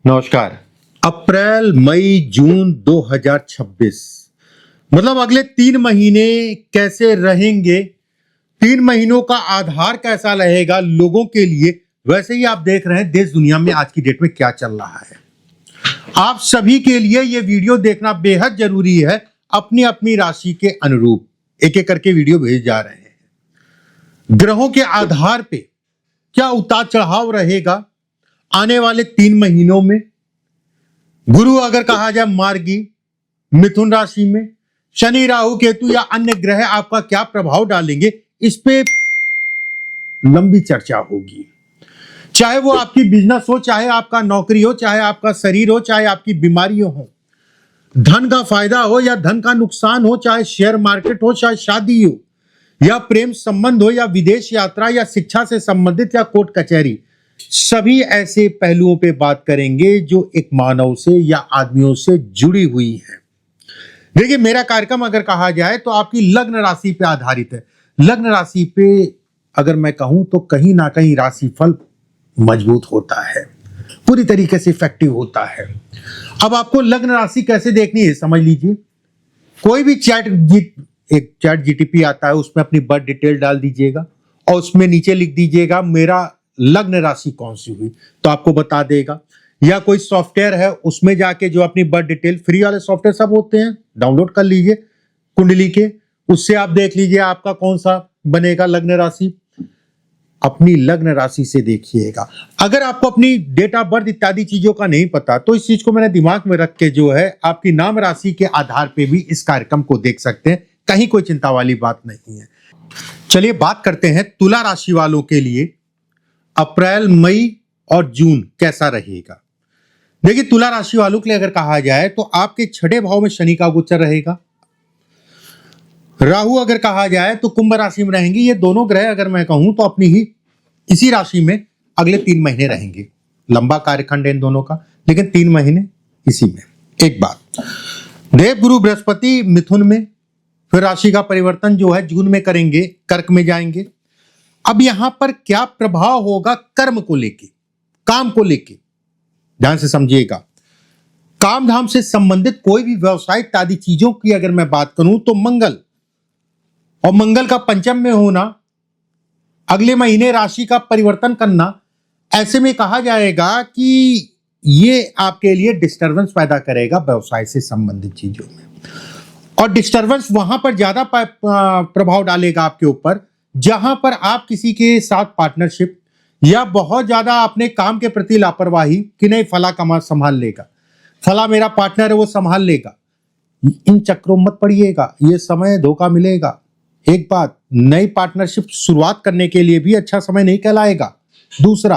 नमस्कार। अप्रैल मई जून 2026 मतलब अगले 3 महीने कैसे रहेंगे, 3 महीनों का आधार कैसा रहेगा लोगों के लिए। वैसे ही आप देख रहे हैं देश दुनिया में आज की डेट में क्या चल रहा है। आप सभी के लिए ये वीडियो देखना बेहद जरूरी है। अपनी अपनी राशि के अनुरूप एक एक करके वीडियो भेज जा रहे हैं। ग्रहों के आधार पे क्या उतार चढ़ाव रहेगा आने वाले 3 महीनों में। गुरु अगर कहा जाए मार्गी मिथुन राशि में, शनि राहु केतु या अन्य ग्रह आपका क्या प्रभाव डालेंगे, इस पे लंबी चर्चा होगी। चाहे वो आपकी बिजनेस हो, चाहे आपका नौकरी हो, चाहे आपका शरीर हो, चाहे आपकी बीमारियां हो, धन का फायदा हो या धन का नुकसान हो, चाहे शेयर मार्केट हो, चाहे शादी हो या प्रेम संबंध हो या विदेश यात्रा या शिक्षा से संबंधित या कोर्ट कचहरी, सभी ऐसे पहलुओं पे बात करेंगे जो एक मानव से या आदमियों से जुड़ी हुई है। देखिए, मेरा कार्यक्रम अगर कहा जाए तो आपकी लग्न राशि पे आधारित है। लग्न राशि पे अगर मैं कहूं तो कहीं ना कहीं राशिफल मजबूत होता है, पूरी तरीके से इफेक्टिव होता है। अब आपको लग्न राशि कैसे देखनी है समझ लीजिए। कोई भी एक चैट जीटीपी आता है, उसमें अपनी बर्थ डिटेल डाल दीजिएगा और उसमें नीचे लिख दीजिएगा मेरा लग्न राशि कौन सी हुई, तो आपको बता देगा। या कोई सॉफ्टवेयर है उसमें जाके जो अपनी बर्थ डिटेल, फ्री वाले सॉफ्टवेयर सब होते हैं, डाउनलोड कर लीजिए कुंडली के, उससे आप देख लीजिए आपका कौन सा बनेगा लग्न राशि। अपनी लग्न राशि से देखिएगा। अगर आपको अपनी डेट ऑफ बर्थ इत्यादि चीजों का नहीं पता तो इस चीज को मैंने दिमाग में रख के जो है आपकी नाम राशि के आधार पे भी इस कार्यक्रम को देख सकते हैं। कहीं कोई चिंता वाली बात नहीं है। चलिए बात करते हैं तुला राशि वालों के लिए अप्रैल मई और जून कैसा रहेगा। देखिए, तुला राशि वालों के लिए अगर कहा जाए तो आपके 6ठे भाव में शनि का गोचर रहेगा। राहु अगर कहा जाए तो कुंभ राशि में रहेंगे। ये दोनों ग्रह अगर मैं कहूं तो अपनी ही इसी राशि में अगले 3 महीने रहेंगे। लंबा कार्यखंड है इन दोनों का, लेकिन 3 महीने इसी में। एक बात, देव गुरु बृहस्पति मिथुन में, फिर राशि का परिवर्तन जो है जून में करेंगे, कर्क में जाएंगे। अब यहां पर क्या प्रभाव होगा कर्म को लेके, काम को लेके, ध्यान से समझिएगा। काम धाम से संबंधित कोई भी व्यवसाय इत्यादि चीजों की अगर मैं बात करूं तो मंगल और मंगल का पंचम में होना, अगले महीने राशि का परिवर्तन करना, ऐसे में कहा जाएगा कि ये आपके लिए डिस्टरबेंस पैदा करेगा व्यवसाय से संबंधित चीजों में। और डिस्टरबेंस वहां पर ज्यादा प्रभाव डालेगा आपके ऊपर जहां पर आप किसी के साथ पार्टनरशिप या बहुत ज्यादा अपने काम के प्रति लापरवाही कि नहीं फला कमा संभाल लेगा, फला मेरा पार्टनर है वो संभाल लेगा, इन चक्रों मत पड़िएगा। ये समय धोखा मिलेगा। एक बात, नई पार्टनरशिप शुरुआत करने के लिए भी अच्छा समय नहीं कहलाएगा। दूसरा,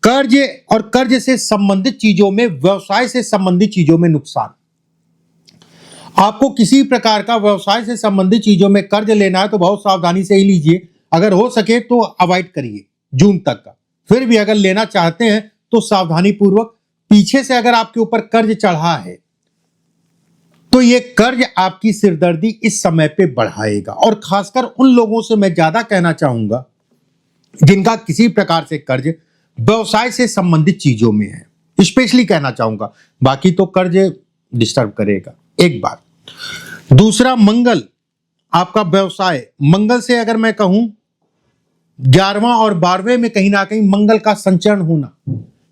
कर्ज और कर्ज से संबंधित चीजों में, व्यवसाय से संबंधित चीजों में नुकसान। आपको किसी प्रकार का व्यवसाय से संबंधित चीजों में कर्ज लेना है तो बहुत सावधानी से ही लीजिए। अगर हो सके तो अवॉइड करिए जून तक का। फिर भी अगर लेना चाहते हैं तो सावधानी पूर्वक। पीछे से अगर आपके ऊपर कर्ज चढ़ा है तो यह कर्ज आपकी सिरदर्दी इस समय पे बढ़ाएगा। और खासकर उन लोगों से मैं ज्यादा कहना चाहूंगा जिनका किसी प्रकार से कर्ज व्यवसाय से संबंधित चीजों में है, स्पेशली कहना चाहूंगा। बाकी तो कर्ज डिस्टर्ब करेगा, एक बात। दूसरा, मंगल आपका व्यवसाय, मंगल से अगर मैं कहूं 11वां और 12वें में कहीं ना कहीं मंगल का संचरण होना,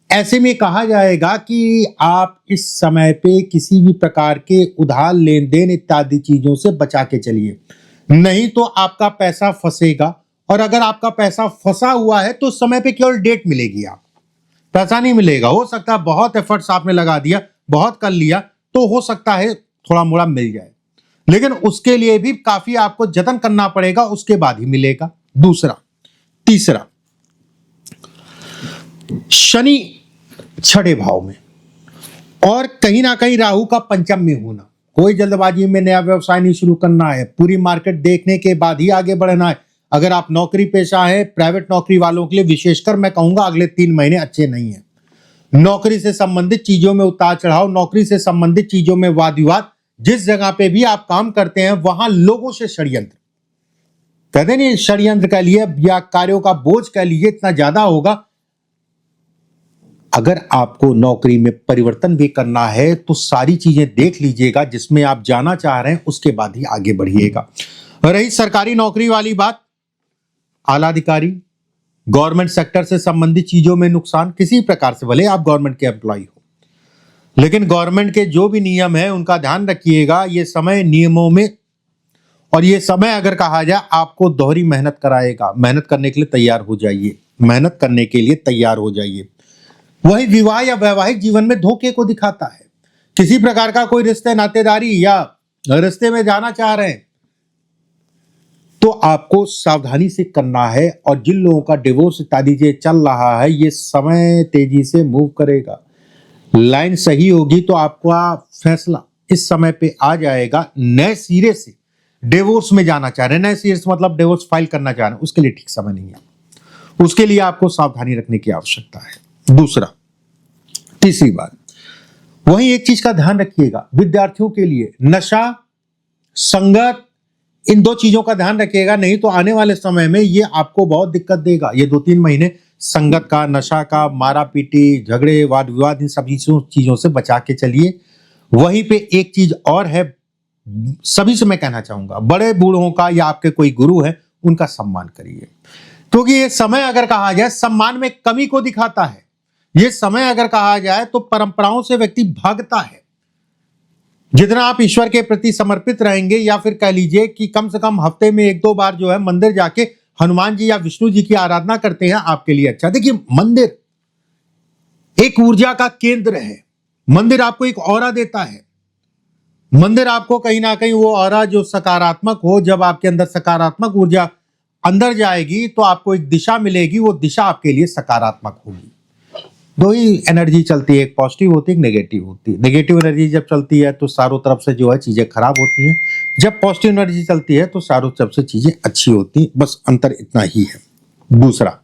ऐसे में कहा जाएगा कि आप इस समय पे किसी भी प्रकार के उधार लेन देन इत्यादि चीजों से बचा के चलिए, नहीं तो आपका पैसा फंसेगा। और अगर आपका पैसा फंसा हुआ है तो समय पे केवल डेट मिलेगी, आप पैसा नहीं मिलेगा। हो सकता है बहुत एफर्ट्स आपने लगा दिया, बहुत कर लिया, तो हो सकता है थोड़ा मोड़ा मिल जाए, लेकिन उसके लिए भी काफी आपको जतन करना पड़ेगा, उसके बाद ही मिलेगा। दूसरा, तीसरा, शनि 6ठे भाव में और कहीं ना कहीं राहु का पंचम में होना। कोई जल्दबाजी में नया व्यवसाय नहीं शुरू करना है, पूरी मार्केट देखने के बाद ही आगे बढ़ना है। अगर आप नौकरी पेशा है, प्राइवेट नौकरी वालों के लिए विशेषकर मैं कहूंगा अगले 3 महीने अच्छे नहीं है। नौकरी से संबंधित चीजों में उतार चढ़ाव, नौकरी से संबंधित चीजों में वाद विवाद, जिस जगह पे भी आप काम करते हैं वहां लोगों से षड्यंत्र, कहते नहीं षड्यंत्र कह लिए या कार्यों का बोझ कह लीजिए, इतना ज्यादा होगा अगर आपको नौकरी में परिवर्तन भी करना है तो सारी चीजें देख लीजिएगा, जिसमें आप जाना चाह रहे हैं उसके बाद ही आगे बढ़िएगा। रही सरकारी नौकरी वाली बात, आला अधिकारी, गवर्नमेंट सेक्टर से संबंधित चीजों में नुकसान किसी प्रकार से, भले आप गवर्नमेंट के एम्प्लॉय हो, लेकिन गवर्नमेंट के जो भी नियम है उनका ध्यान रखिएगा। ये समय नियमों में, और ये समय अगर कहा जाए आपको दोहरी मेहनत कराएगा। मेहनत करने के लिए तैयार हो जाइए, मेहनत करने के लिए तैयार हो जाइए। वही विवाह या वैवाहिक जीवन में धोखे को दिखाता है। किसी प्रकार का कोई रिश्ते नातेदारी या रिश्ते में जाना चाह रहे हैं तो आपको सावधानी से करना है। और जिन लोगों का डिवोर्स इत्यादि ये चल रहा है, ये समय तेजी से मूव करेगा। लाइन सही होगी तो आपका फैसला इस समय पे आ जाएगा। नए सिरे से डिवोर्स में जाना चाह रहे हैं, नए सिरे से मतलब डिवोर्स फाइल करना चाह रहे हैं, उसके लिए ठीक समय नहीं है। उसके लिए आपको सावधानी रखने की आवश्यकता है। दूसरा, तीसरी बात, वहीं एक चीज का ध्यान रखिएगा, विद्यार्थियों के लिए नशा, संगत, इन दो चीजों का ध्यान रखिएगा, नहीं तो आने वाले समय में ये आपको बहुत दिक्कत देगा। ये 2-3 महीने संगत का, नशा का, मारा पीटी, झगड़े, वाद विवाद, इन सभी चीजों से बचा के चलिए। वहीं पे एक चीज और है, सभी से मैं कहना चाहूंगा, बड़े बूढ़ों का या आपके कोई गुरु है उनका सम्मान करिए, क्योंकि ये समय अगर कहा जाए सम्मान में कमी को दिखाता है। ये समय अगर कहा जाए तो परंपराओं से व्यक्ति भागता है। जितना आप ईश्वर के प्रति समर्पित रहेंगे, या फिर कह लीजिए कि कम से कम हफ्ते में 1-2 बार जो है मंदिर जाके हनुमान जी या विष्णु जी की आराधना करते हैं, आपके लिए अच्छा। देखिए, मंदिर एक ऊर्जा का केंद्र है। मंदिर आपको एक ऑरा देता है। मंदिर आपको कहीं ना कहीं वो ऑरा जो सकारात्मक हो, जब आपके अंदर सकारात्मक ऊर्जा अंदर जाएगी तो आपको एक दिशा मिलेगी, वो दिशा आपके लिए सकारात्मक होगी। दो ही एनर्जी चलती है, एक पॉजिटिव होती है, एक नेगेटिव होती है। नेगेटिव एनर्जी जब चलती है तो चारों तरफ से जो है चीजें खराब होती हैं, जब पॉजिटिव एनर्जी चलती है तो चारों तरफ से चीजें अच्छी होती हैं। बस अंतर इतना ही है। दूसरा,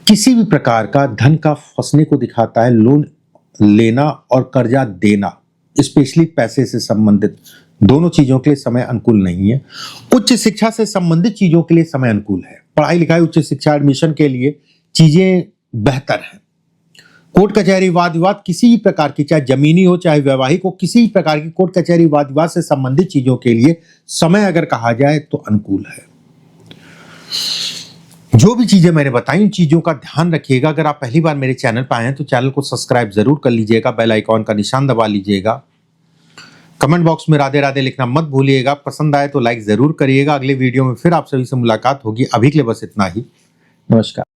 किसी भी प्रकार का धन का फंसने को दिखाता है। लोन लेना और कर्जा देना, स्पेशली पैसे से संबंधित, दोनों चीजों के लिए समय अनुकूल नहीं है। उच्च शिक्षा से संबंधित चीजों के लिए समय अनुकूल है। पढ़ाई लिखाई, उच्च शिक्षा, एडमिशन के लिए चीजें बेहतर है। कोर्ट कचहरी, वाद विवाद किसी भी प्रकार की, चाहे जमीनी हो चाहे वैवाहिक हो, किसी भी प्रकार की कोर्ट कचहरी, वाद विवाद से संबंधित चीजों के लिए समय अगर कहा जाए तो अनुकूल है। जो भी चीजें मैंने बताई उन चीजों का ध्यान रखिएगा। अगर आप पहली बार मेरे चैनल पर आए हैं तो चैनल को सब्सक्राइब जरूर कर लीजिएगा, बेल आइकॉन का निशान दबा लीजिएगा। कमेंट बॉक्स में राधे राधे लिखना मत भूलिएगा। पसंद आए तो लाइक जरूर करिएगा। अगले वीडियो में फिर आप सभी से मुलाकात होगी। अभी के लिए बस इतना ही। नमस्कार।